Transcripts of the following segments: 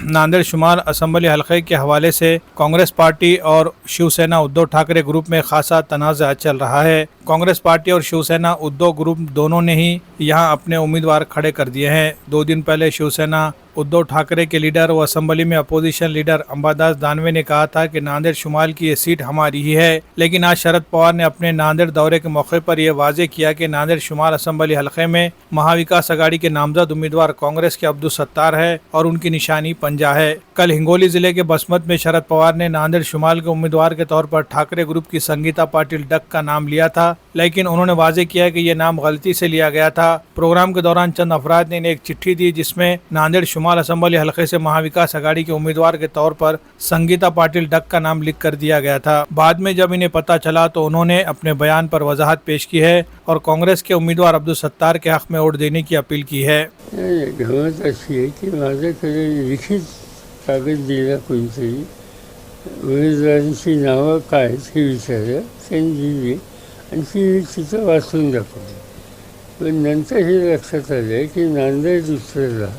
नांदेड़ शुमार असम्बली हलके के हवाले से कांग्रेस पार्टी और शिवसेना उद्धव ठाकरे ग्रुप में खासा तनाज़ा चल रहा है। कांग्रेस पार्टी और शिवसेना उद्धव ग्रुप दोनों ने ही यहां अपने उम्मीदवार खड़े कर दिए हैं। 2 दिन पहले शिवसेना उद्धव ठाकरे के लीडर व असेंबली में अपोजिशन लीडर अंबादास दानवे ने कहा था कि नांदेड़ शुमाल की ये सीट हमारी ही है, लेकिन आज शरद पवार ने अपने नांदेड़ दौरे के मौके पर यह वाजे किया कि नांदेड़ शुमाल असेंबली हलके में महाविकास आघाड़ी के नामजद उम्मीदवार कांग्रेस के अब्दुल सत्तार है और उनकी निशानी पंजा है। कल हिंगोली जिले के बसमत में शरद पवार ने नांदेड़ शुमाल के उम्मीदवार के तौर पर ठाकरे ग्रुप की संगीता पाटिल डक का नाम लिया था, लेकिन उन्होंने वाजे किया कि यह नाम गलती से लिया गया था। प्रोग्राम के दौरान चंद अफराद ने एक चिट्ठी दी जिसमें नांदेड़ शुमाल असेंबली हलके से महाविकास आघाड़ी के उम्मीदवार के तौर पर संगीता पाटिल डक का नाम लिख कर दिया गया था। बाद में जब इन्हें पता चला तो उन्होंने अपने बयान पर वजाहत पेश की है और कांग्रेस के उम्मीदवार अब्दुल सत्तार के हक में वोट देने की अपील की है। गमत अशी आहे की माझ्याकडे लिखित कागद दिला कोणीतरी, उमेदवारांची नावं काय हे विचारलं, त्यांनी दिली आणि ती तिथं वाचून दाखवली। पण नंतर हे लक्षात आलं की नांदेड दुसऱ्याला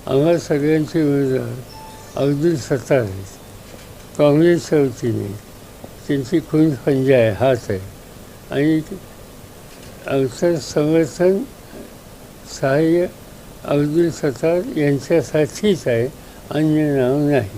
आम्हा सगळ्यांचे उमेदवार अब्दुल सत्तार आहेत। काँग्रेसच्या वतीने त्यांची खून पंजा आहे, हात आहे आणि आमचं समर्थन सहाय्य अब्दुल सत्तार यांच्यासाठीच आहे, अन्य नाव नाही।